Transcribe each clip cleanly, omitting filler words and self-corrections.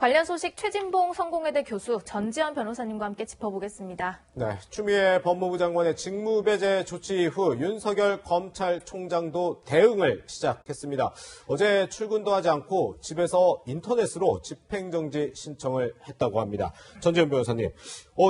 관련 소식 최진봉 성공회대 교수 전지현 변호사님과 함께 짚어보겠습니다. 네, 추미애 법무부 장관의 직무배제 조치 이후 윤석열 검찰총장도 대응을 시작했습니다. 어제 출근도 하지 않고 집에서 인터넷으로 집행정지 신청을 했다고 합니다. 전지현 변호사님,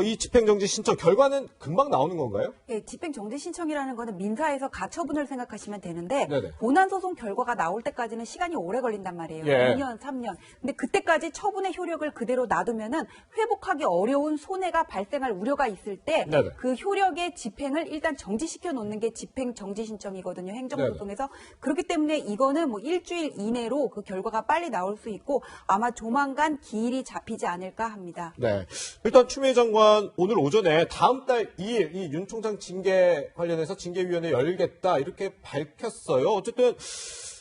이 집행정지 신청 결과는 금방 나오는 건가요? 네, 집행정지 신청이라는 거는 민사에서 가처분을 생각하시면 되는데 네네. 본안소송 결과가 나올 때까지는 시간이 오래 걸린단 말이에요. 예. 2년, 3년. 근데 그때까지 처분의 효력을 그대로 놔두면은 회복하기 어려운 손해가 발생할 우려가 있을 때 그 효력의 집행을 일단 정지시켜 놓는 게 집행정지 신청이거든요. 행정소송에서. 그렇기 때문에 이거는 뭐 일주일 이내로 그 결과가 빨리 나올 수 있고 아마 조만간 기일이 잡히지 않을까 합니다. 네. 일단 추미애 장관 오늘 오전에 다음 달 2일 이 윤 총장 징계 관련해서 징계위원회 열겠다 이렇게 밝혔어요. 어쨌든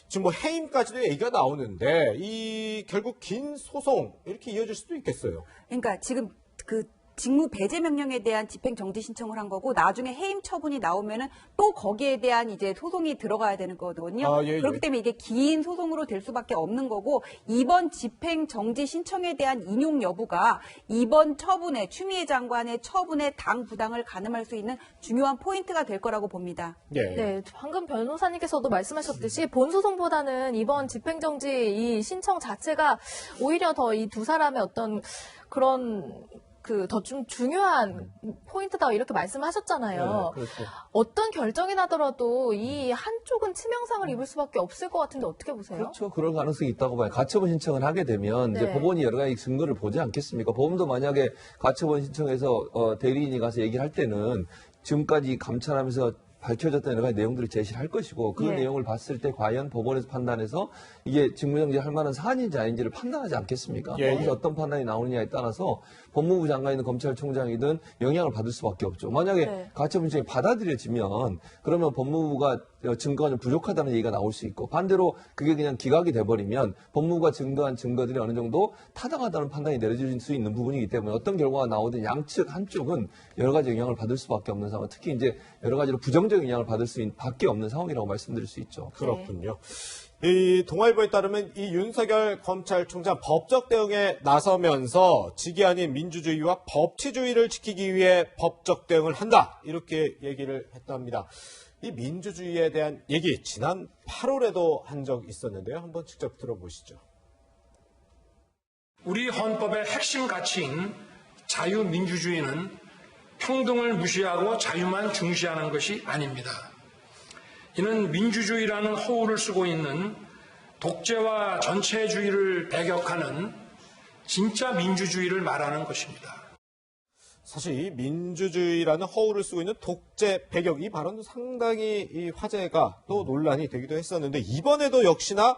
지금 뭐 해임까지도 얘기가 나오는데 이 결국 긴 소송 이렇게 이어질 수도 있겠어요. 그러니까 지금 그 직무 배제 명령에 대한 집행 정지 신청을 한 거고 나중에 해임 처분이 나오면은 또 거기에 대한 이제 소송이 들어가야 되는 거거든요. 그렇기 때문에 이게 긴 소송으로 될 수밖에 없는 거고 이번 집행 정지 신청에 대한 인용 여부가 이번 처분에 추미애 장관의 처분에 당 부당을 가늠할 수 있는 중요한 포인트가 될 거라고 봅니다. 네, 방금 변호사님께서도 말씀하셨듯이 본 소송보다는 이번 집행 정지 이 신청 자체가 오히려 더 이 두 사람의 어떤 그런 더 좀 중요한 포인트다 이렇게 말씀하셨잖아요. 네, 그렇죠. 어떤 결정이 나더라도 이 한쪽은 치명상을 입을 수밖에 없을 것 같은데 어떻게 보세요? 그렇죠. 그럴 가능성이 있다고 봐요. 가처분 신청을 하게 되면 이제 법원이 여러 가지 증거를 보지 않겠습니까? 법원도 만약에 가처분 신청해서 대리인이 가서 얘기를 할 때는 지금까지 감찰하면서 밝혀졌던 여러 가지 내용들을 제시를 할 것이고 그 내용을 봤을 때 과연 법원에서 판단해서 이게 직무정지할 만한 사안인지 아닌지를 판단하지 않겠습니까? 거기서 어떤 판단이 나오느냐에 따라서 법무부 장관이든 검찰총장이든 영향을 받을 수밖에 없죠. 만약에 가처분 신청이 받아들여지면 그러면 법무부가 증거가 좀 부족하다는 얘기가 나올 수 있고 반대로 그게 그냥 기각이 돼버리면 법무부가 증거한 증거들이 어느 정도 타당하다는 판단이 내려질 수 있는 부분이기 때문에 어떤 결과가 나오든 양측 한쪽은 여러 가지 영향을 받을 수밖에 없는 상황, 특히 이제 여러 가지로 부정적인 영향을 받을 수밖에 없는 상황이라고 말씀드릴 수 있죠. 그렇군요. 이 동아일보에 따르면 이 윤석열 검찰총장 법적 대응에 나서면서 직이 아닌 민주주의와 법치주의를 지키기 위해 법적 대응을 한다. 이렇게 얘기를 했답니다. 이 민주주의에 대한 얘기 지난 8월에도 한 적 있었는데요. 한번 직접 들어보시죠. 우리 헌법의 핵심 가치인 자유민주주의는 평등을 무시하고 자유만 중시하는 것이 아닙니다. 이는 민주주의라는 허울을 쓰고 있는 독재와 전체주의를 배격하는 진짜 민주주의를 말하는 것입니다. 사실 이 민주주의라는 허울을 쓰고 있는 독재 배격 이 발언도 상당히 화제가 또 논란이 되기도 했었는데 이번에도 역시나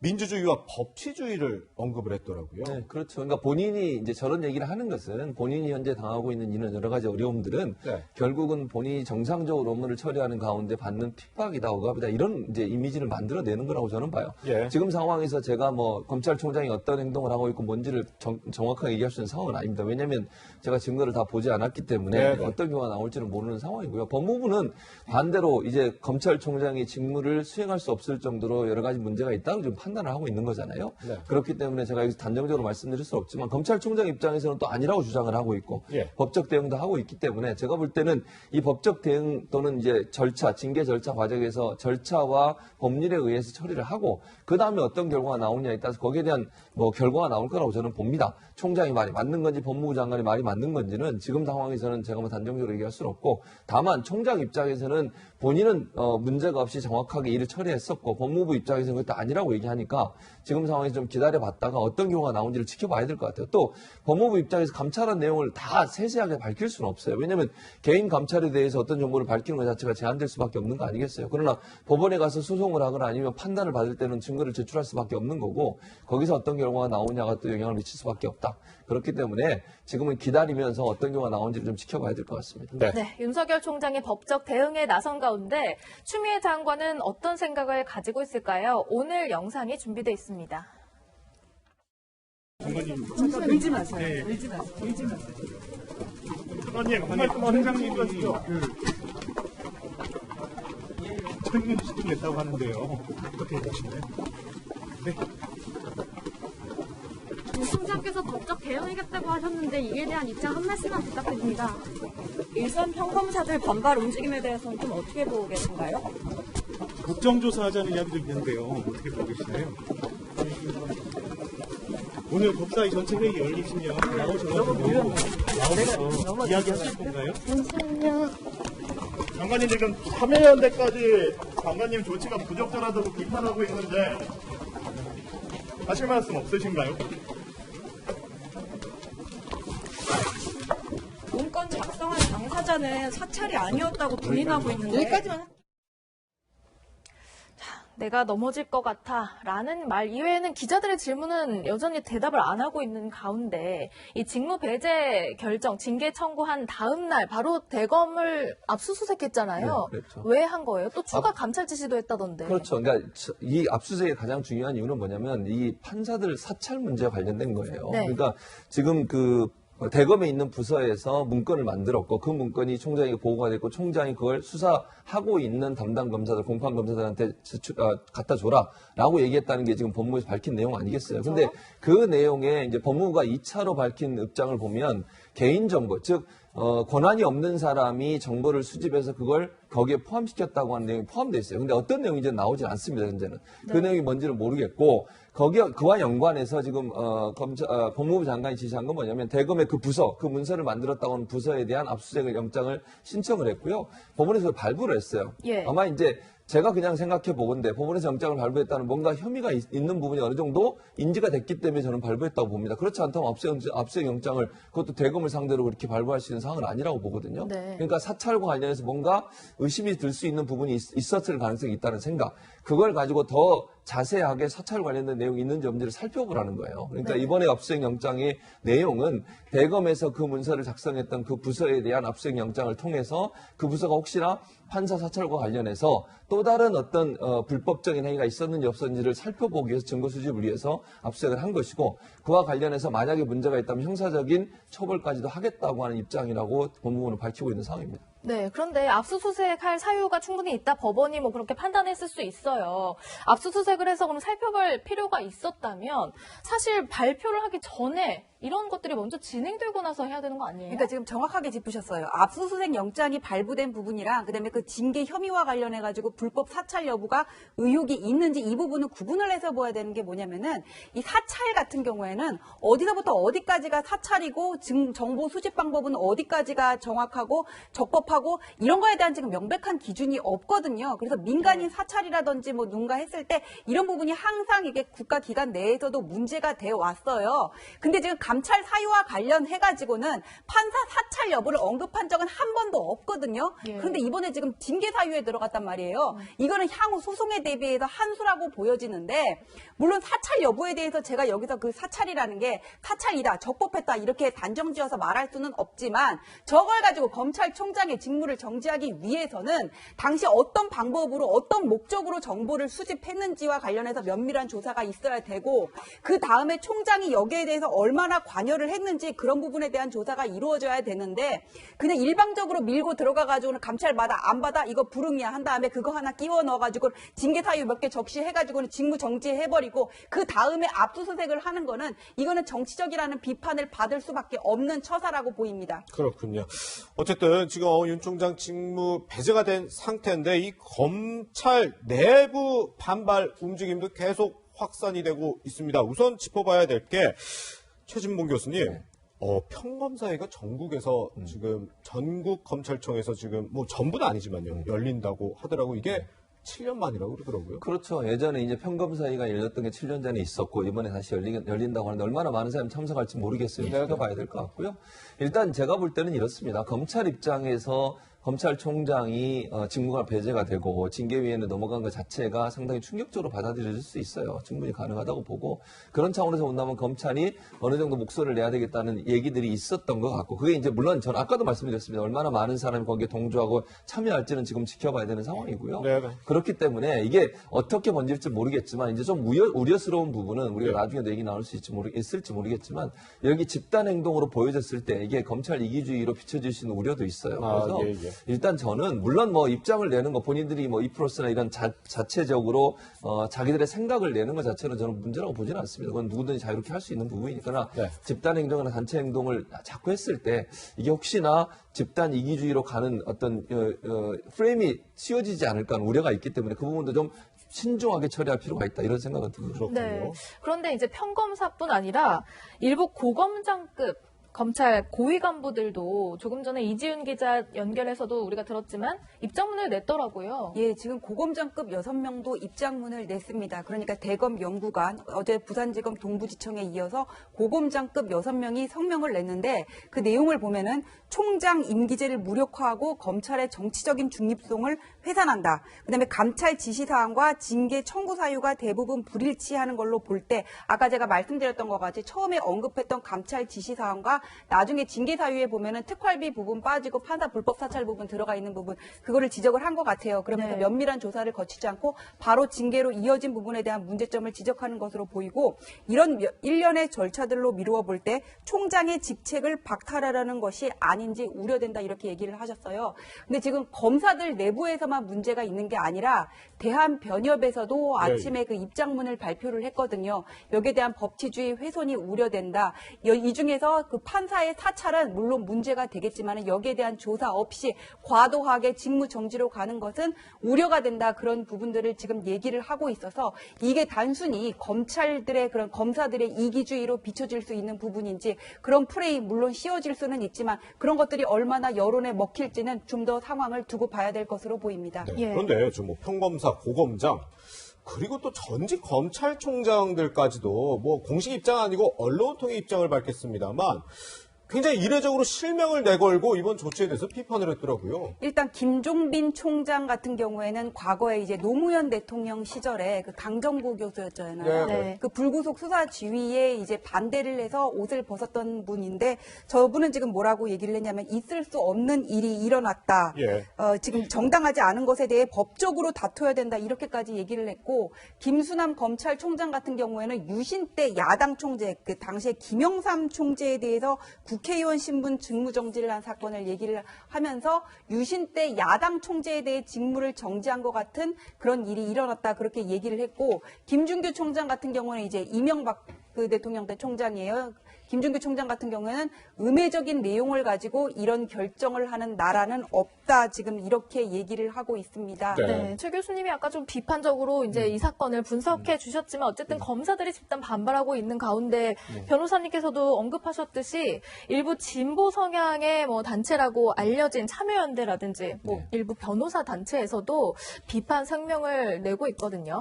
민주주의와 법치주의를 언급을 했더라고요. 네, 그렇죠. 그러니까 본인이 이제 저런 얘기를 하는 것은 본인이 현재 당하고 있는 이런 여러 가지 어려움들은 결국은 본인이 정상적으로 업무를 처리하는 가운데 받는 핍박이다, 억압이다 이런 이제 이미지를 만들어내는 거라고 저는 봐요. 지금 상황에서 제가 뭐 검찰총장이 어떤 행동을 하고 있고 뭔지를 정확하게 얘기할 수 있는 상황은 아닙니다. 왜냐하면 제가 증거를 다 보지 않았기 때문에 어떤 경우가 나올지는 모르는 상황이고요. 법무부는 반대로 이제 검찰총장이 직무를 수행할 수 없을 정도로 여러 가지 문제가 있다고 좀 판단을 하고 있는 거잖아요. 그렇기 때문에 제가 여기서 단정적으로 말씀드릴 수 없지만 검찰총장 입장에서는 또 아니라고 주장을 하고 있고 법적 대응도 하고 있기 때문에 제가 볼 때는 이 법적 대응 또는 이제 절차, 징계 절차 과정에서 절차와 법률에 의해서 처리를 하고 그 다음에 어떤 결과가 나오느냐에 따라서 거기에 대한 뭐 결과가 나올 거라고 저는 봅니다. 총장이 말이 맞는 건지 법무부 장관이 말이 맞는 건지는 지금 상황에서는 제가 뭐 단정적으로 얘기할 수는 없고 다만 총장 입장에서는 본인은 문제가 없이 정확하게 일을 처리했었고 법무부 입장에서는 그것도 아니라고 얘기하니까 지금 상황에서 좀 기다려봤다가 어떤 경우가 나온지를 지켜봐야 될 것 같아요. 또 법무부 입장에서 감찰한 내용을 다 세세하게 밝힐 수는 없어요. 왜냐하면 개인 감찰에 대해서 어떤 정보를 밝히는 것 자체가 제한될 수밖에 없는 거 아니겠어요. 그러나 법원에 가서 소송을 하거나 아니면 판단을 받을 때는 증거를 제출할 수밖에 없는 거고 거기서 어떤 결과가 나오냐가 또 영향을 미칠 수밖에 없다. 그렇기 때문에 지금은 기다리면서 어떤 경우가 나온지를 좀 지켜봐야 될 것 같습니다. 네, 윤석열 총장의 법적 대응에 나선 가운데 추미애 장관은 어떤 생각을 가지고 있을까요? 오늘 영상이 준비되어 있습니다. 울지 마세요. 울지 마세요. 울지 마세요. 아니, 원장님이 책임 지시겠다고 하는데요. 어떻게 보시나요? 네. 총장께서 법적 대응하겠다고 하셨는데 이에 대한 입장 한 말씀만 부탁드립니다. 일선 평검사들 반발 움직임에 대해서는 좀 어떻게 보고 계신가요? 국정조사하자는 이야기도 있는데요. 어떻게 보고 계시나요? 오늘 법사위 전체 회의 열리시면 나오셔서 이야기하실 건가요? 잠시만요. 장관님 지금 참여연대까지 장관님 조치가 부적절하다고 비판하고 있는데 하실 말씀 없으신가요? 문건 작성한 당사자는 사찰이 아니었다고 부인하고 있는데 여기까지만. 내가 넘어질 것 같아 라는 말 이외에는 기자들의 질문은 여전히 대답을 안 하고 있는 가운데 이 직무 배제 결정, 징계 청구한 다음 날 바로 대검을 압수수색했잖아요. 네, 그렇죠. 왜 한 거예요? 또 추가 감찰 지시도 했다던데. 그렇죠. 그러니까 이 압수수색의 가장 중요한 이유는 뭐냐면 이 판사들 사찰 문제와 관련된 거예요. 네. 그러니까 지금 그 대검에 있는 부서에서 문건을 만들었고 그 문건이 총장에게 보고가 됐고 총장이 그걸 수사하고 있는 담당 검사들, 공판 검사들한테 갖다 줘라라고 얘기했다는 게 지금 법무부에서 밝힌 내용 아니겠어요? 근데 그 내용에 이제 법무부가 2차로 밝힌 입장을 보면 개인정보, 즉 권한이 없는 사람이 정보를 수집해서 그걸 거기에 포함시켰다고 하는 내용이 포함되어 있어요. 근데 어떤 내용인지 나오진 않습니다, 현재는. 그 내용이 뭔지는 모르겠고, 그와 연관해서 지금, 법무부 장관이 지시한 건 뭐냐면, 대검의 그 부서, 그 문서를 만들었다고 하는 부서에 대한 압수수색 영장을 신청을 했고요. 법원에서 발부를 했어요. 예. 아마 이제 제가 그냥 생각해 보건데 법원에서 영장을 발부했다는 뭔가 혐의가 있는 부분이 어느 정도 인지가 됐기 때문에 저는 발부했다고 봅니다. 그렇지 않다면 압수수색 영장을 그것도 대검을 상대로 그렇게 발부할 수 있는 상황은 아니라고 보거든요. 네. 그러니까 사찰과 관련해서 뭔가 의심이 들 수 있는 부분이 있었을 가능성이 있다는 생각. 그걸 가지고 더 자세하게 사찰 관련된 내용이 있는지 없는지를 살펴보라는 거예요. 그러니까 네. 이번에 압수수색 영장의 내용은 대검에서 그 문서를 작성했던 그 부서에 대한 압수수색 영장을 통해서 그 부서가 혹시나 판사 사찰과 관련해서 또 다른 어떤 불법적인 행위가 있었는지 없었는지를 살펴보기 위해서 증거 수집을 위해서 압수수색을 한 것이고 그와 관련해서 만약에 문제가 있다면 형사적인 처벌까지도 하겠다고 하는 입장이라고 법무부는 밝히고 있는 상황입니다. 네, 그런데 압수수색할 사유가 충분히 있다 법원이 뭐 그렇게 판단했을 수 있어요. 압수수색을 해서 그럼 살펴볼 필요가 있었다면 사실 발표를 하기 전에 이런 것들이 먼저 진행되고 나서 해야 되는 거 아니에요? 그러니까 지금 정확하게 짚으셨어요. 압수수색 영장이 발부된 부분이랑 그다음에 그 징계 혐의와 관련해 가지고 불법 사찰 여부가 의혹이 있는지 이 부분은 구분을 해서 봐야 되는 게 뭐냐면은 이 사찰 같은 경우에는 어디서부터 어디까지가 사찰이고 정보 수집 방법은 어디까지가 정확하고 적법하고 이런 거에 대한 지금 명백한 기준이 없거든요. 그래서 민간인 사찰이라든지 뭐 누군가 했을 때 이런 부분이 항상 이게 국가기관 내에서도 문제가 되어 왔어요. 근데 지금 감찰 사유와 관련해가지고는 판사 사찰 여부를 언급한 적은 한 번도 없거든요. 예. 그런데 이번에 지금 징계 사유에 들어갔단 말이에요. 이거는 향후 소송에 대비해서 한 수라고 보여지는데 물론 사찰 여부에 대해서 제가 여기서 그 사찰이라는 게 사찰이다, 적법했다 이렇게 단정지어서 말할 수는 없지만 저걸 가지고 검찰총장의 직무를 정지하기 위해서는 당시 어떤 방법으로 어떤 목적으로 정보를 수집했는지와 관련해서 면밀한 조사가 있어야 되고 그 다음에 총장이 여기에 대해서 얼마나 관여를 했는지 그런 부분에 대한 조사가 이루어져야 되는데 그냥 일방적으로 밀고 들어가가지고는 감찰 받아 안 받아 이거 불응이야 한 다음에 그거 하나 끼워 넣어가지고 징계 사유 몇 개 적시해가지고는 직무 정지해버리고 그 다음에 압수수색을 하는 거는 이거는 정치적이라는 비판을 받을 수밖에 없는 처사라고 보입니다. 그렇군요. 어쨌든 지금 윤 총장 직무 배제가 된 상태인데 이 검찰 내부 반발 움직임도 계속 확산이 되고 있습니다. 우선 짚어봐야 될 게 최진봉 교수님, 평검사회가 전국에서 지금 전국 검찰청에서 지금 뭐 전부는 아니지만요 열린다고 하더라고. 이게 7년 만이라고 그러더라고요. 그렇죠. 예전에 이제 평검사회가 열렸던 게 7년 전에 있었고 이번에 다시 열린다고 하는데 얼마나 많은 사람이 참석할지 모르겠어요. 지켜봐야 될 것 같고요. 일단 제가 볼 때는 이렇습니다. 검찰 입장에서 검찰총장이 직무가 배제가 되고 징계위원회에 넘어간 것 자체가 상당히 충격적으로 받아들여질 수 있어요. 충분히 가능하다고 보고 그런 차원에서 본다면 검찰이 어느 정도 목소리를 내야 되겠다는 얘기들이 있었던 것 같고 그게 이제 물론 전 아까도 말씀드렸습니다. 얼마나 많은 사람이 거기에 동조하고 참여할지는 지금 지켜봐야 되는 상황이고요. 네네. 그렇기 때문에 이게 어떻게 번질지 모르겠지만 이제 좀 우려스러운 부분은 우리가 나중에도 얘기 나올 수 있을지 모르겠지만 여기 집단 행동으로 보여졌을 때 이게 검찰 이기주의로 비춰질 수 있는 우려도 있어요. 그래서 일단 저는 물론 뭐 입장을 내는 거 본인들이 뭐 이프로스나 이런 자체적으로 자기들의 생각을 내는 것 자체는 저는 문제라고 보지는 않습니다. 그건 누구든지 자유롭게 할 수 있는 부분이니까 집단 행동이나 단체 행동을 자꾸 했을 때 이게 혹시나 집단 이기주의로 가는 어떤 프레임이 씌워지지 않을까 하는 우려가 있기 때문에 그 부분도 좀 신중하게 처리할 필요가 있다 이런 생각은 듭니다. 네. 그런데 이제 평검사뿐 아니라 일부 고검장급 검찰 고위 간부들도 조금 전에 이지훈 기자 연결해서도 우리가 들었지만 입장문을 냈더라고요. 예, 지금 고검장급 6명도 입장문을 냈습니다. 그러니까 대검 연구관, 어제 부산지검 동부지청에 이어서 고검장급 6명이 성명을 냈는데 그 내용을 보면은 총장 임기제를 무력화하고 검찰의 정치적인 중립성을 훼손한다. 그다음에 감찰 지시사항과 징계 청구 사유가 대부분 불일치하는 걸로 볼 때 아까 제가 말씀드렸던 것 같이 처음에 언급했던 감찰 지시사항과 나중에 징계 사유에 보면은 특활비 부분 빠지고 판사 불법 사찰 부분 들어가 있는 부분 그거를 지적을 한 것 같아요. 그러면서 면밀한 조사를 거치지 않고 바로 징계로 이어진 부분에 대한 문제점을 지적하는 것으로 보이고 이런 일련의 절차들로 미루어 볼 때 총장의 직책을 박탈하라는 것이 아닌지 우려된다 이렇게 얘기를 하셨어요. 근데 지금 검사들 내부에서만 문제가 있는 게 아니라 대한변협에서도 아침에 그 입장문을 발표를 했거든요. 여기에 대한 법치주의 훼손이 우려된다. 이 중에서 그 판사의 사찰은 물론 문제가 되겠지만 여기에 대한 조사 없이 과도하게 직무 정지로 가는 것은 우려가 된다. 그런 부분들을 지금 얘기를 하고 있어서 이게 단순히 검찰들의 그런 검사들의 이기주의로 비춰질 수 있는 부분인지 그런 프레임 물론 씌워질 수는 있지만 그런 것들이 얼마나 여론에 먹힐지는 좀 더 상황을 두고 봐야 될 것으로 보입니다. 네, 그런데 좀 뭐 평검사, 고검장 그리고 또 전직 검찰총장들까지도 뭐 공식 입장 아니고 언론 통해 입장을 밝혔습니다만 굉장히 이례적으로 실명을 내걸고 이번 조치에 대해서 비판을 했더라고요. 일단 김종빈 총장 같은 경우에는 과거에 이제 노무현 대통령 시절에 그 강정구 교수였잖아요. 네. 그 불구속 수사 지휘에 이제 반대를 해서 옷을 벗었던 분인데 저분은 지금 뭐라고 얘기를 했냐면 있을 수 없는 일이 일어났다. 지금 정당하지 않은 것에 대해 법적으로 다퉈야 된다 이렇게까지 얘기를 했고 김수남 검찰총장 같은 경우에는 유신 때 야당 총재 그 당시에 김영삼 총재에 대해서 국회의원 신분 직무정지를 한 사건을 얘기를 하면서 유신 때 야당 총재에 대해 직무를 정지한 것 같은 그런 일이 일어났다 그렇게 얘기를 했고 김준규 총장 같은 경우는 이제 이명박 그 대통령 때 총장이에요. 김준규 총장 같은 경우에는 음해적인 내용을 가지고 이런 결정을 하는 나라는 없다. 지금 이렇게 얘기를 하고 있습니다. 네. 최 교수님이 아까 좀 비판적으로 이제 이 사건을 분석해 주셨지만 어쨌든 검사들이 집단 반발하고 있는 가운데 변호사님께서도 언급하셨듯이 일부 진보 성향의 뭐 단체라고 알려진 참여연대라든지 뭐 일부 변호사 단체에서도 비판声명을 내고 있거든요.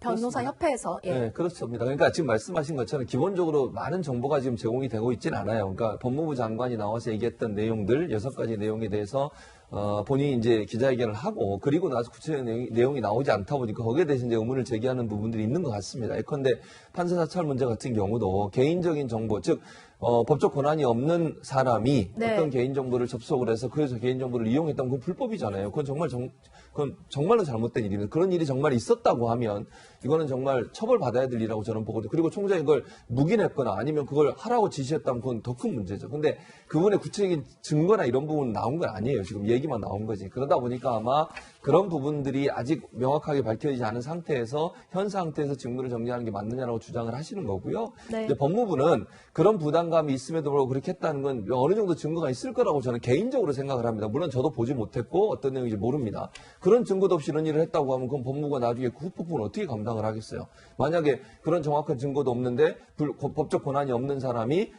변호사 협회에서. 네, 그렇습니다. 그러니까 지금 말씀하신 것처럼 기본적으로 많은 정보가 지금 제공이 되고 있지는 않아요. 그러니까 법무부 장관이 나와서 얘기했던 내용들 6가지 내용에 대해서 본인이 이제 기자회견을 하고 그리고 나서 구체적인 내용이 나오지 않다 보니까 거기에 대해서 이제 의문을 제기하는 부분들이 있는 것 같습니다. 예컨대 판사 사찰 문제 같은 경우도 개인적인 정보, 즉 법적 권한이 없는 사람이 어떤 개인정보를 접속을 해서 그래서 개인정보를 이용했다면 그건 불법이잖아요. 그건 정말로 잘못된 일입니다. 그런 일이 정말 있었다고 하면 이거는 정말 처벌받아야 될 일이라고 저는 보거든요. 그리고 총장이 그걸 묵인했거나 아니면 그걸 하라고 지시했다면 그건 더 큰 문제죠. 근데 그분의 구체적인 증거나 이런 부분 나온 건 아니에요. 지금 얘기만 나온 거지. 그러다 보니까 아마 그런 부분들이 아직 명확하게 밝혀지지 않은 상태에서 현 상태에서 직무를 정지하는 게 맞느냐라고 주장을 하시는 거고요. 이제 법무부는 그런 부담감이 있음에도 불구하고 그렇게 했다는 건 어느 정도 증거가 있을 거라고 저는 개인적으로 생각을 합니다. 물론 저도 보지 못했고 어떤 내용인지 모릅니다. 그런 증거도 없이 이런 일을 했다고 하면 그건 법무부가 나중에 그 후폭풍을 어떻게 감당을 하겠어요. 만약에 그런 정확한 증거도 없는데 법적 권한이 없는 사람이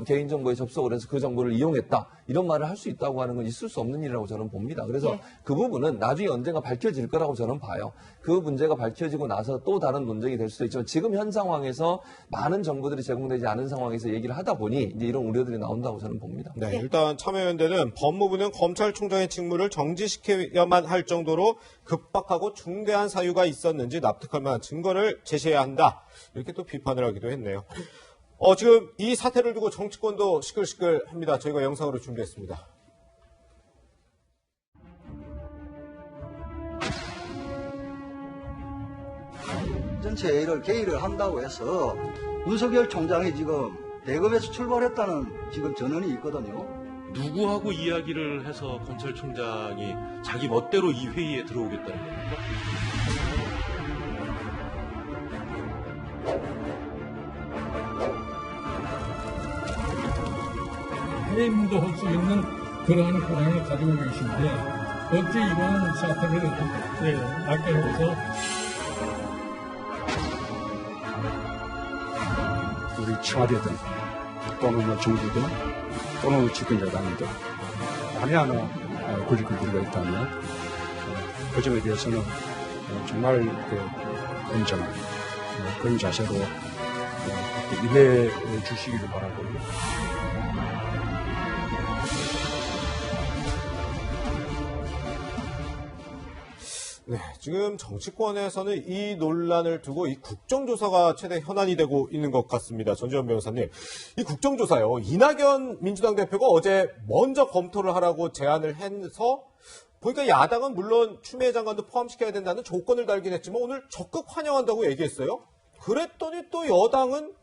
개인정보에 접속을 해서 그 정보를 이용했다. 이런 말을 할 수 있다고 하는 건 있을 수 없는 일이라고 저는 봅니다. 그래서 그 부분은 나중에 언젠가 밝혀질 거라고 저는 봐요. 그 문제가 밝혀지고 나서 또 다른 논쟁이 될 수도 있지만 지금 현 상황에서 많은 정보들이 제공되지 않은 상황에서 얘기를 하다 보니 이제 이런 우려들이 나온다고 저는 봅니다. 네, 일단 참여연대는 법무부는 검찰총장의 직무를 정지시켜야만 할 정도로 급박하고 중대한 사유가 있었는지 납득할 만한 증거를 제시해야 한다. 이렇게 또 비판을 하기도 했네요. 지금 이 사태를 두고 정치권도 시끌시끌합니다. 저희가 영상으로 준비했습니다. 전체 A를 개의를 한다고 해서 윤석열 총장이 지금 대검에서 출발했다는 지금 전언이 있거든요. 누구하고 이야기를 해서 검찰총장이 자기 멋대로 이 회의에 들어오겠다는 겁니까? 해임도 할 수 있는 그러한 권한을 가지고 계신데 어찌 이런 사태를 아껴놓고서 우리 청와대든 또는 정부든 또는 집권여당이든 만에 하나 권력을 누리고 있다면 그 점에 대해서는 정말 엄정한 그런 자세로 임해 주시기를 바라고요. 네, 지금 정치권에서는 이 논란을 두고 이 국정조사가 최대 현안이 되고 있는 것 같습니다. 전지현 변호사님, 이 국정조사요. 이낙연 민주당 대표가 어제 먼저 검토를 하라고 제안을 해서 보니까 야당은 물론 추미애 장관도 포함시켜야 된다는 조건을 달긴 했지만 오늘 적극 환영한다고 얘기했어요. 그랬더니 또 여당은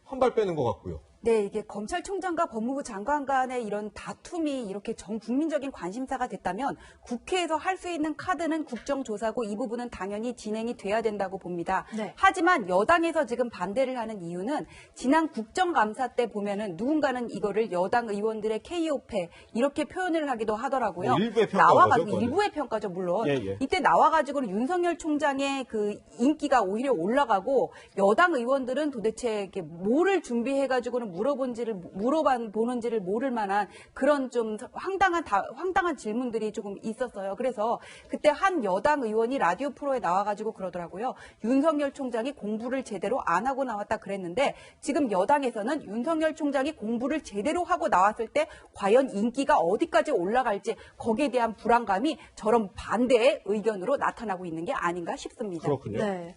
한 발 빼는 것 같고요. 네, 이게 검찰총장과 법무부 장관 간의 이런 다툼이 이렇게 전 국민적인 관심사가 됐다면 국회에서 할 수 있는 카드는 국정조사고 이 부분은 당연히 진행이 돼야 된다고 봅니다. 네. 하지만 여당에서 지금 반대를 하는 이유는 지난 국정감사 때 보면은 누군가는 이거를 여당 의원들의 KO패 이렇게 표현을 하기도 하더라고요. 일부의 평가죠. 나와가지고 일부의 평가죠, 물론. 이때 나와가지고는 윤석열 총장의 그 인기가 오히려 올라가고 여당 의원들은 도대체 이렇게 뭐를 준비해가지고는 물어보는지를 모를 만한 그런 좀 황당한 질문들이 조금 있었어요. 그래서 그때 한 여당 의원이 라디오 프로에 나와가지고 그러더라고요. 윤석열 총장이 공부를 제대로 안 하고 나왔다 그랬는데 지금 여당에서는 윤석열 총장이 공부를 제대로 하고 나왔을 때 과연 인기가 어디까지 올라갈지 거기에 대한 불안감이 저런 반대의 의견으로 나타나고 있는 게 아닌가 싶습니다. 그렇군요. 네.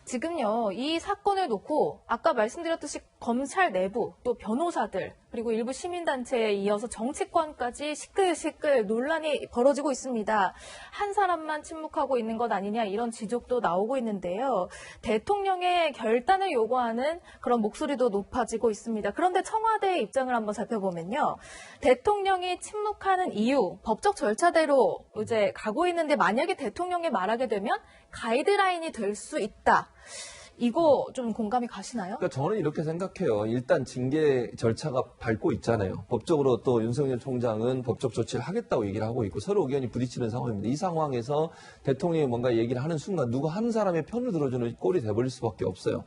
지금요, 이 사건을 놓고 아까 말씀드렸듯이 검찰 내부 또 변호사들 그리고 일부 시민단체에 이어서 정치권까지 시끌시끌 논란이 벌어지고 있습니다. 한 사람만 침묵하고 있는 것 아니냐 이런 지적도 나오고 있는데요. 대통령의 결단을 요구하는 그런 목소리도 높아지고 있습니다. 그런데 청와대의 입장을 한번 살펴보면요. 대통령이 침묵하는 이유, 법적 절차대로 이제 가고 있는데 만약에 대통령이 말하게 되면 가이드라인이 될 수 있다. 이거 좀 공감이 가시나요? 그러니까 저는 이렇게 생각해요. 일단 징계 절차가 밟고 있잖아요. 법적으로 또 윤석열 총장은 법적 조치를 하겠다고 얘기를 하고 있고 서로 의견이 부딪히는 상황입니다. 이 상황에서 대통령이 뭔가 얘기를 하는 순간 누구 한 사람의 편을 들어주는 꼴이 돼버릴 수밖에 없어요.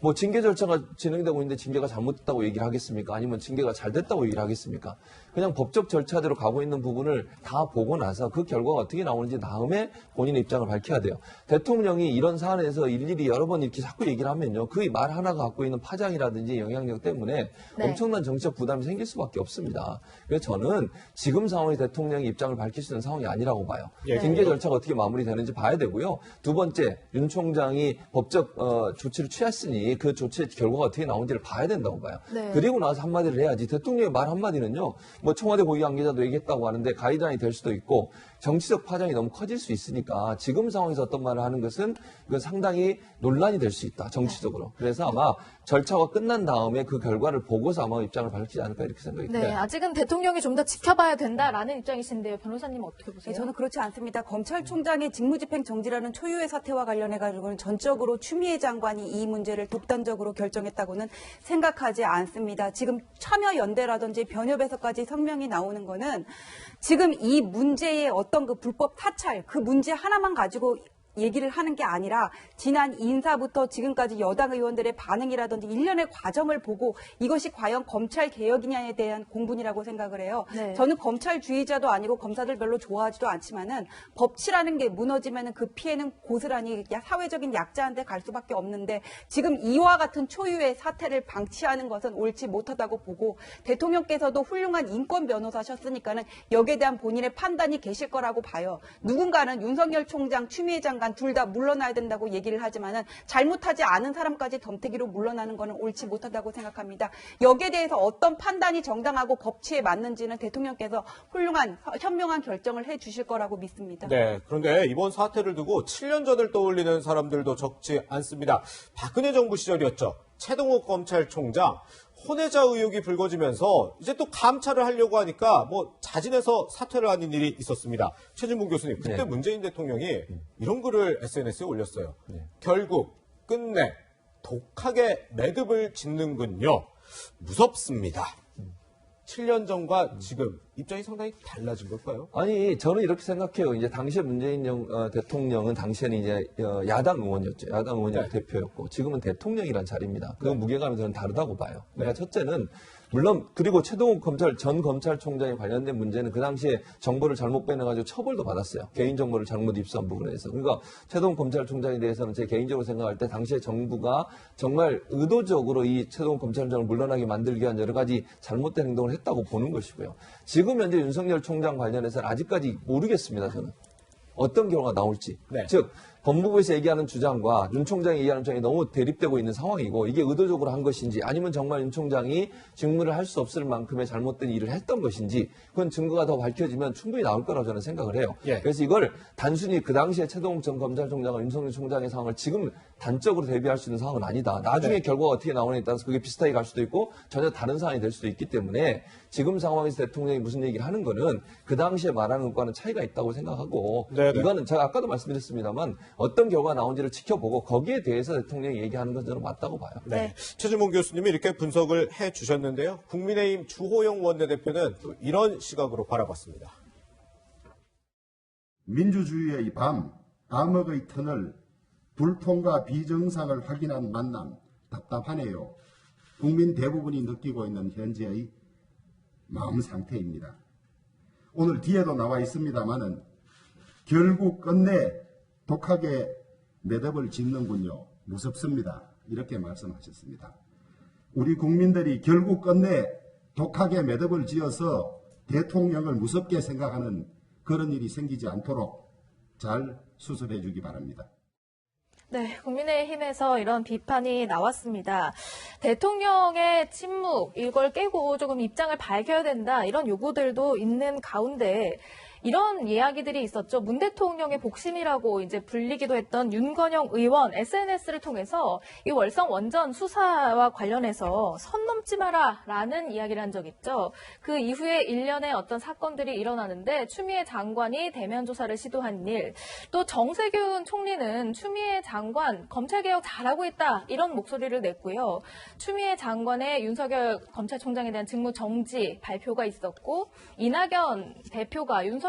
뭐 징계 절차가 진행되고 있는데 징계가 잘못됐다고 얘기를 하겠습니까? 아니면 징계가 잘 됐다고 얘기를 하겠습니까? 그냥 법적 절차대로 가고 있는 부분을 다 보고 나서 그 결과가 어떻게 나오는지 다음에 본인의 입장을 밝혀야 돼요. 대통령이 이런 사안에서 일일이 여러 번 이렇게 자꾸 얘기를 하면요. 그 말 하나가 갖고 있는 파장이라든지 영향력 때문에 엄청난 정치적 부담이 생길 수밖에 없습니다. 그래서 저는 지금 상황이 대통령의 입장을 밝힐 수 있는 상황이 아니라고 봐요. 징계 절차가 어떻게 마무리되는지 봐야 되고요. 두 번째, 윤 총장이 법적 조치를 취했으니 그 조치의 결과가 어떻게 나오는지를 봐야 된다고 봐요. 그리고 나서 한마디를 해야지. 대통령의 말 한마디는요. 뭐 청와대 고위 관계자도 얘기했다고 하는데 가이드라인이 될 수도 있고 정치적 파장이 너무 커질 수 있으니까 지금 상황에서 어떤 말을 하는 것은 이건 상당히 논란이 될 수 있다. 정치적으로. 그래서 아마 절차가 끝난 다음에 그 결과를 보고서 아마 입장을 밝히지 않을까 이렇게 생각이 네, 돼요. 아직은 대통령이 좀 더 지켜봐야 된다라는 입장이신데요. 변호사님 어떻게 보세요? 네, 저는 그렇지 않습니다. 검찰총장의 직무집행 정지라는 초유의 사태와 관련해가지고는 전적으로 추미애 장관이 이 문제를 독단적으로 결정했다고는 생각하지 않습니다. 지금 참여연대라든지 변협에서까지 성명이 나오는 거는 지금 이 문제의 어떤 그 불법 사찰, 그 문제 하나만 가지고 얘기를 하는 게 아니라 지난 인사부터 지금까지 여당 의원들의 반응이라든지 일련의 과정을 보고 이것이 과연 검찰 개혁이냐에 대한 공분이라고 생각을 해요. 저는 검찰주의자도 아니고 검사들 별로 좋아하지도 않지만은 법치라는 게 무너지면은 그 피해는 고스란히 사회적인 약자한테 갈 수밖에 없는데 지금 이와 같은 초유의 사태를 방치하는 것은 옳지 못하다고 보고 대통령께서도 훌륭한 인권 변호사셨으니까는 여기에 대한 본인의 판단이 계실 거라고 봐요. 누군가는 윤석열 총장, 추미애 장관 둘 다 물러나야 된다고 얘기를 하지만은 잘못하지 않은 사람까지 덤태기로 물러나는 것은 옳지 못하다고 생각합니다. 여기에 대해서 어떤 판단이 정당하고 법치에 맞는지는 대통령께서 훌륭한 현명한 결정을 해 주실 거라고 믿습니다. 네, 그런데 이번 사태를 두고 7년 전을 떠올리는 사람들도 적지 않습니다. 박근혜 정부 시절이었죠. 최동욱 검찰총장 혼외자 의혹이 불거지면서 이제 또 감찰을 하려고 하니까 뭐 자진해서 사퇴를 하는 일이 있었습니다. 최진봉 교수님, 그때 문재인 대통령이 이런 글을 SNS에 올렸어요. 결국 끝내 독하게 매듭을 짓는군요. 무섭습니다. 7년 전과 지금 입장이 상당히 달라진 걸까요? 아니, 저는 이렇게 생각해요. 이제 당시에 문재인 대통령은 당시에는 이제 야당 의원이었죠. 야당 의원이 대표였고, 지금은 대통령이란 자리입니다. 그 무게감이 저는 다르다고 봐요. 그러니까 첫째는, 물론, 그리고 최동욱 전 검찰총장에 관련된 문제는 그 당시에 정보를 잘못 빼내가지고 처벌도 받았어요. 개인정보를 잘못 입수한 부분에 대해서. 그러니까 최동욱 검찰총장에 대해서는 제 개인적으로 생각할 때 당시에 정부가 정말 의도적으로 이 최동욱 검찰총장을 물러나게 만들기 위한 여러 가지 잘못된 행동을 했다고 보는 것이고요. 지금 현재 윤석열 총장 관련해서는 아직까지 모르겠습니다, 저는. 어떤 결과가 나올지. 즉, 법무부에서 얘기하는 주장과 윤 총장이 얘기하는 주장이 너무 대립되고 있는 상황이고, 이게 의도적으로 한 것인지, 아니면 정말 윤 총장이 직무를 할 수 없을 만큼의 잘못된 일을 했던 것인지, 그건 증거가 더 밝혀지면 충분히 나올 거라고 저는 생각을 해요. 그래서 이걸 단순히 그 당시에 최동욱 전 검찰총장과 윤석열 총장의 상황을 지금 단적으로 대비할 수 있는 상황은 아니다. 나중에 결과가 어떻게 나오느냐에 따라서 그게 비슷하게 갈 수도 있고 전혀 다른 상황이 될 수도 있기 때문에 지금 상황에서 대통령이 무슨 얘기를 하는 거는 그 당시에 말하는 것과는 차이가 있다고 생각하고, 이거는 제가 아까도 말씀드렸습니다만 어떤 결과가 나온지를 지켜보고 거기에 대해서 대통령이 얘기하는 건 저는 맞다고 봐요. 최진봉 교수님이 이렇게 분석을 해주셨는데요. 국민의힘 주호영 원내대표는 또 이런 시각으로 바라봤습니다. 민주주의의 밤, 암흑의 터널, 불통과 비정상을 확인한 만남, 답답하네요. 국민 대부분이 느끼고 있는 현재의 마음 상태입니다. 오늘 뒤에도 나와 있습니다만은 결국 끝내 독하게 매듭을 짓는군요. 무섭습니다. 이렇게 말씀하셨습니다. 우리 국민들이 결국 끝내 독하게 매듭을 지어서 대통령을 무섭게 생각하는 그런 일이 생기지 않도록 잘 수습해 주기 바랍니다. 네, 국민의힘에서 이런 비판이 나왔습니다. 대통령의 침묵, 이걸 깨고 조금 입장을 밝혀야 된다, 이런 요구들도 있는 가운데 이런 이야기들이 있었죠. 문 대통령의 복심이라고 이제 불리기도 했던 윤건영 의원 SNS를 통해서 이 월성 원전 수사와 관련해서 선 넘지 마라라는 이야기를 한 적 있죠. 그 이후에 일련의 어떤 사건들이 일어나는데 추미애 장관이 대면 조사를 시도한 일, 또 정세균 총리는 추미애 장관 검찰개혁 잘하고 있다, 이런 목소리를 냈고요. 추미애 장관의 윤석열 검찰총장에 대한 직무 정지 발표가 있었고, 이낙연 대표가 윤석열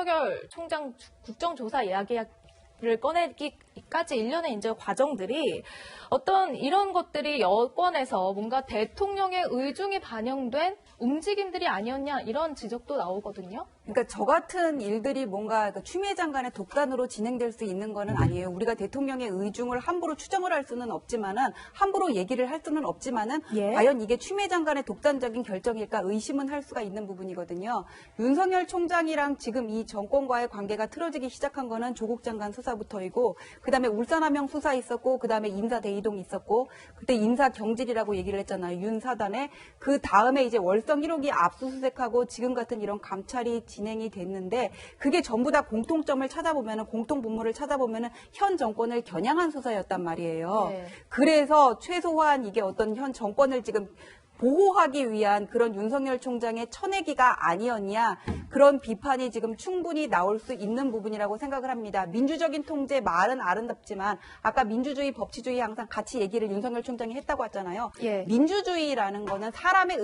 총장 국정조사 이야기를 꺼내기까지 일련의 이제 과정들이 어떤 이런 것들이 여권에서 뭔가 대통령의 의중이 반영된 움직임들이 아니었냐, 이런 지적도 나오거든요. 그러니까 저 같은 일들이 뭔가 추미애 장관의 독단으로 진행될 수 있는 거는 아니에요. 우리가 대통령의 의중을 함부로 추정을 할 수는 없지만은, 함부로 얘기를 할 수는 없지만은, 과연 이게 추미애 장관의 독단적인 결정일까 의심은 할 수가 있는 부분이거든요. 윤석열 총장이랑 지금 이 정권과의 관계가 틀어지기 시작한 거는 조국 장관 수사부터이고, 그다음에 울산함명 수사 있었고, 그다음에 인사 대이동 있었고, 그때 인사 경질이라고 얘기를 했잖아요. 윤 사단에. 그 다음에 이제 월성 1호기 압수수색하고 지금 같은 이런 감찰이 진행이 됐는데, 그게 전부 다 공통점을 찾아보면은, 공통 분모를 찾아보면은 현 정권을 겨냥한 수사였단 말이에요. 그래서 최소한 이게 어떤 현 정권을 지금 보호하기 위한 그런 윤석열 총장의 쳐내기가 아니었냐, 그런 비판이 지금 충분히 나올 수 있는 부분이라고 생각을 합니다. 민주적인 통제 말은 아름답지만 아까 민주주의, 법치주의 항상 같이 얘기를 윤석열 총장이 했다고 했잖아요. 민주주의라는 거는 사람에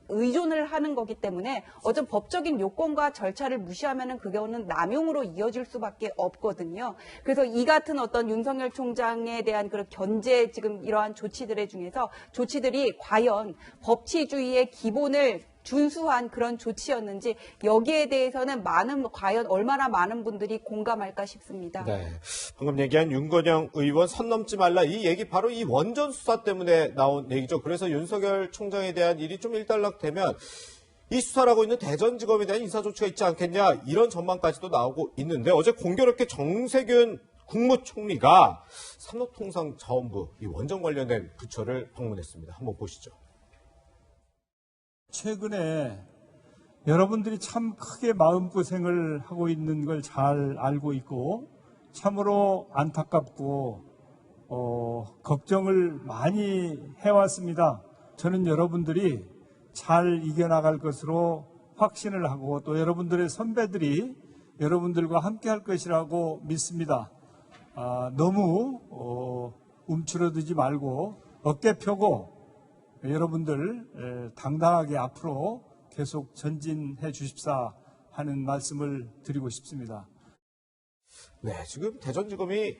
의존을 하는 거기 때문에 어떤 법적인 요건과 절차를 무시하면은 그거는 남용으로 이어질 수밖에 없거든요. 그래서 이 같은 어떤 윤석열 총장에 대한 그런 견제, 지금 이러한 조치들의 중에서 조치들이 과연 법치주의의 기본을 준수한 그런 조치였는지, 여기에 대해서는 과연 얼마나 많은 분들이 공감할까 싶습니다. 네, 방금 얘기한 윤건영 의원 선 넘지 말라, 이 얘기 바로 이 원전 수사 때문에 나온 얘기죠. 그래서 윤석열 총장에 대한 일이 좀 일단락되면 이 수사를 하고 있는 대전지검에 대한 인사조치가 있지 않겠냐, 이런 전망까지도 나오고 있는데, 어제 공교롭게 정세균 국무총리가 산업통상자원부, 이 원전 관련된 부처를 방문했습니다. 한번 보시죠. 최근에 여러분들이 참 크게 마음고생을 하고 있는 걸 잘 알고 있고, 참으로 안타깝고 걱정을 많이 해왔습니다. 저는 여러분들이 잘 이겨나갈 것으로 확신을 하고 또 여러분들의 선배들이 여러분들과 함께 할 것이라고 믿습니다. 너무 움츠러들지 말고 어깨 펴고 여러분들 당당하게 앞으로 계속 전진해 주십사 하는 말씀을 드리고 싶습니다. 네, 지금 대전지검이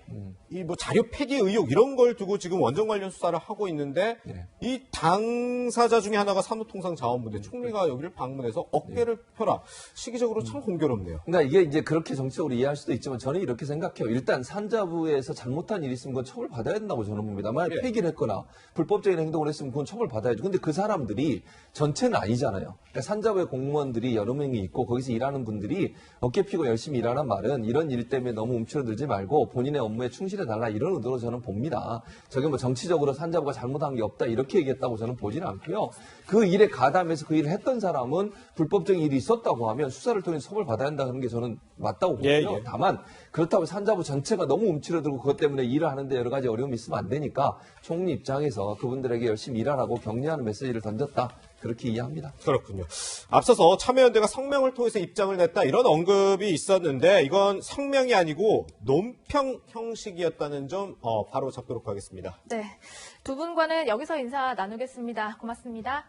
이 뭐 자료 폐기 의혹 이런 걸 두고 지금 원전 관련 수사를 하고 있는데 이 당사자 중에 하나가 산업통상자원부인데 총리가 여기를 방문해서 어깨를 펴라. 시기적으로 참 공교롭네요. 그러니까 이게 이제 그렇게 정치적으로 이해할 수도 있지만 저는 이렇게 생각해요. 일단 산자부에서 잘못한 일이 있으면 그건 처벌받아야 된다고 저는 봅니다. 만약 폐기를 했거나 불법적인 행동을 했으면 그건 처벌받아야죠. 근데 그 사람들이 전체는 아니잖아요. 그러니까 산자부의 공무원들이 여러 명이 있고 거기서 일하는 분들이 어깨 펴고 열심히 일하는 말은 이런 일 때문에 너무 움츠러들지 말고 본인의 업무에 충실해달라 이런 의도로 저는 봅니다. 저게 뭐 정치적으로 산자부가 잘못한 게 없다 이렇게 얘기했다고 저는 보지는 않고요. 그 일에 가담해서 그 일을 했던 사람은 불법적인 일이 있었다고 하면 수사를 통해서 처벌받아야 한다는 게 저는 맞다고 보고요. 다만 그렇다고 산자부 전체가 너무 움츠러들고 그것 때문에 일을 하는데 여러 가지 어려움이 있으면 안 되니까 총리 입장에서 그분들에게 열심히 일하라고 격려하는 메시지를 던졌다. 그렇게 이해합니다. 그렇군요. 앞서서 참여연대가 성명을 통해서 입장을 냈다 이런 언급이 있었는데 이건 성명이 아니고 논평 형식이었다는 점 바로 잡도록 하겠습니다. 네, 두 분과는 여기서 인사 나누겠습니다. 고맙습니다.